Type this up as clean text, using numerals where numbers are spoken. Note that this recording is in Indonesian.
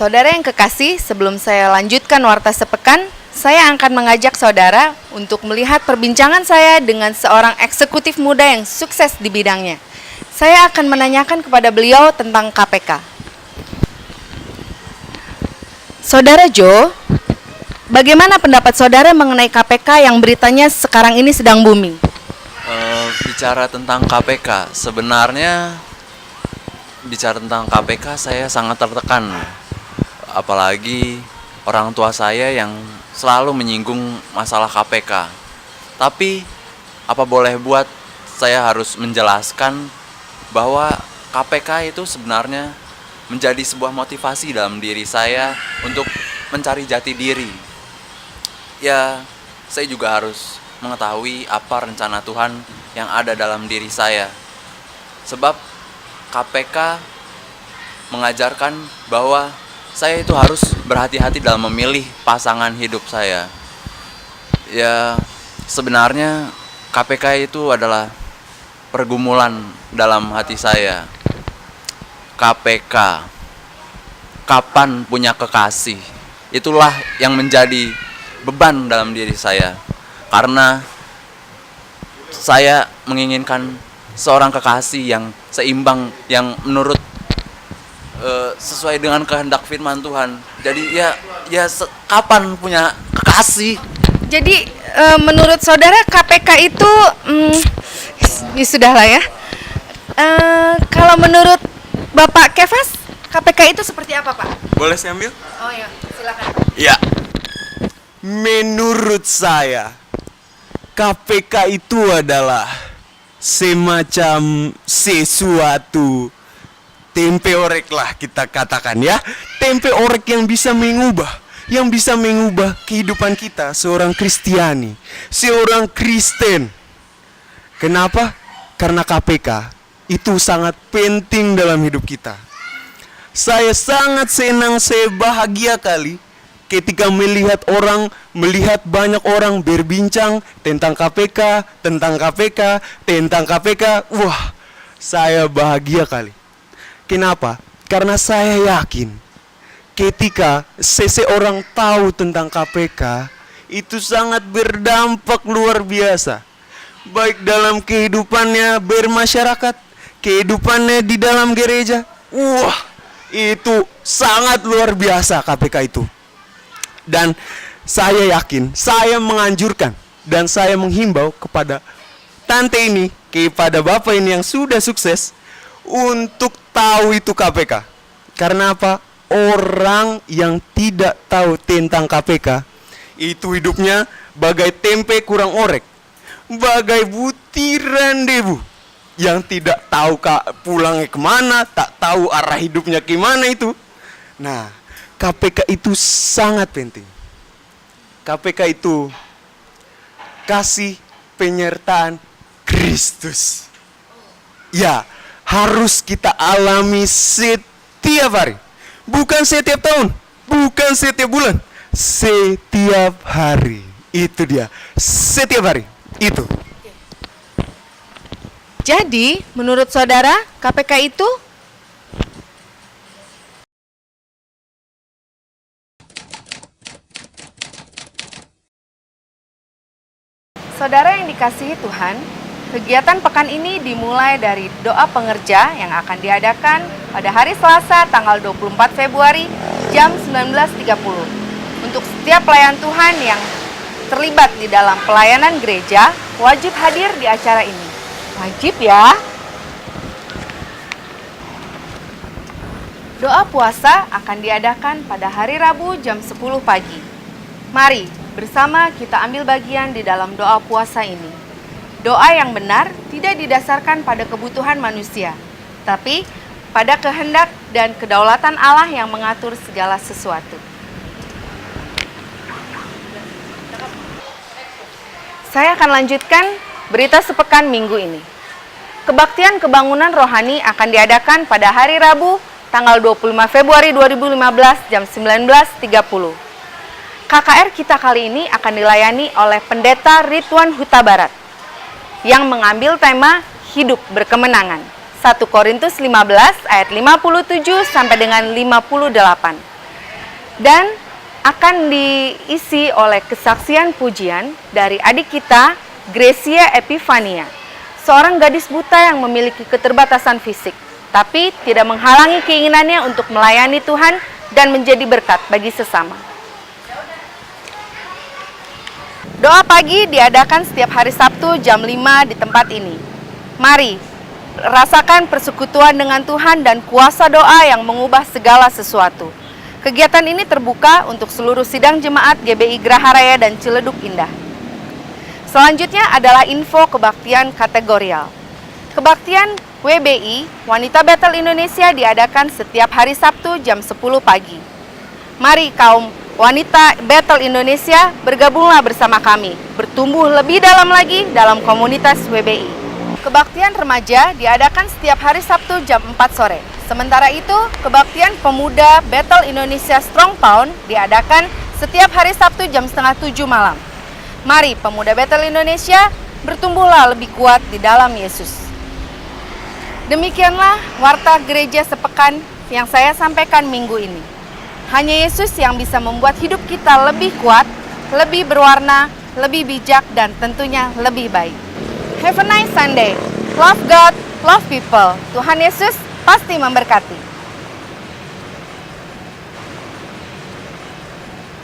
Saudara yang kekasih, sebelum saya lanjutkan Warta Sepekan, saya akan mengajak saudara untuk melihat perbincangan saya dengan seorang eksekutif muda yang sukses di bidangnya. Saya akan menanyakan kepada beliau tentang KPK. Saudara Joe, bagaimana pendapat saudara mengenai KPK yang beritanya sekarang ini sedang booming? Bicara tentang KPK, sebenarnya bicara tentang KPK saya sangat tertekan. Apalagi orang tua saya yang selalu menyinggung masalah KPK. Tapi apa boleh buat, saya harus menjelaskan bahwa KPK itu sebenarnya menjadi sebuah motivasi dalam diri saya untuk mencari jati diri. Ya, saya juga harus mengetahui apa rencana Tuhan yang ada dalam diri saya. Sebab KPK mengajarkan bahwa saya itu harus berhati-hati dalam memilih pasangan hidup saya. Ya, sebenarnya KPK itu adalah pergumulan dalam hati saya. KPK, kapan punya kekasih? Itulah yang menjadi beban dalam diri saya. Karena saya menginginkan seorang kekasih yang seimbang, yang menurut sesuai dengan kehendak firman Tuhan. Jadi kapan punya kekasih? Jadi menurut saudara KPK itu ya sudahlah ya. Kalau menurut Bapak Kefas, KPK itu seperti apa, Pak? Boleh saya ambil? Oh ya, silakan. Ya. Menurut saya, KPK itu adalah semacam sesuatu tempe orek lah kita katakan ya. Tempe orek yang bisa mengubah kehidupan kita seorang Kristiani, seorang Kristen. Kenapa? Karena KPK itu sangat penting dalam hidup kita. Saya sangat senang, saya bahagia kali ketika melihat banyak orang berbincang tentang KPK. Wah, saya bahagia kali. Kenapa? Karena saya yakin ketika seseorang tahu tentang KPK, itu sangat berdampak luar biasa. Baik dalam kehidupannya bermasyarakat, kehidupannya di dalam gereja. Wah, itu sangat luar biasa KPK itu. Dan saya yakin, saya menganjurkan dan saya menghimbau kepada tante ini, kepada bapak ini yang sudah sukses untuk tahu itu KPK. Karena apa? Orang yang tidak tahu tentang KPK itu hidupnya bagai tempe kurang orek, bagai butiran debu yang tidak tahu pulangnya kemana, tak tahu arah hidupnya kemana itu. Nah, KPK itu sangat penting. KPK itu kasih penyertaan Kristus. Ya, harus kita alami setiap hari. Bukan setiap tahun, bukan setiap bulan, setiap hari. Itu dia, setiap hari. Itu. Jadi, menurut saudara, KPK itu saudara yang dikasihi Tuhan, kegiatan pekan ini dimulai dari doa pengerja yang akan diadakan pada hari Selasa tanggal 24 Februari jam 19.30. Untuk setiap pelayan Tuhan yang terlibat di dalam pelayanan gereja, wajib hadir di acara ini. Wajib ya. Doa puasa akan diadakan pada hari Rabu jam 10 pagi. Mari bersama kita ambil bagian di dalam doa puasa ini. Doa yang benar tidak didasarkan pada kebutuhan manusia, tapi pada kehendak dan kedaulatan Allah yang mengatur segala sesuatu. Saya akan lanjutkan berita sepekan minggu ini. Kebaktian kebangunan rohani akan diadakan pada hari Rabu tanggal 25 Februari 2015 jam 19.30. KKR kita kali ini akan dilayani oleh Pendeta Ridwan Huta Barat yang mengambil tema Hidup Berkemenangan. 1 Korintus 15 ayat 57 sampai dengan 58. Dan akan diisi oleh kesaksian pujian dari adik kita, Gracia Epifania, seorang gadis buta yang memiliki keterbatasan fisik, tapi tidak menghalangi keinginannya untuk melayani Tuhan dan menjadi berkat bagi sesama. Doa pagi diadakan setiap hari Sabtu jam 5 di tempat ini. Mari, rasakan persekutuan dengan Tuhan dan kuasa doa yang mengubah segala sesuatu. Kegiatan ini terbuka untuk seluruh sidang jemaat GBI Graha Raya dan Ciledug Indah. Selanjutnya adalah info kebaktian kategorial. Kebaktian WBI, Wanita Bethel Indonesia, diadakan setiap hari Sabtu jam 10 pagi. Mari kaum Wanita Bethel Indonesia, bergabunglah bersama kami, bertumbuh lebih dalam lagi dalam komunitas WBI. Kebaktian remaja diadakan setiap hari Sabtu jam 4 sore. Sementara itu, kebaktian pemuda Bethel Indonesia Strong Pound diadakan setiap hari Sabtu jam 6:30 malam. Mari pemuda Bethel Indonesia, bertumbuhlah lebih kuat di dalam Yesus. Demikianlah warta gereja sepekan yang saya sampaikan minggu ini. Hanya Yesus yang bisa membuat hidup kita lebih kuat, lebih berwarna, lebih bijak, dan tentunya lebih baik. Have a nice Sunday. Love God, love people. Tuhan Yesus pasti memberkati.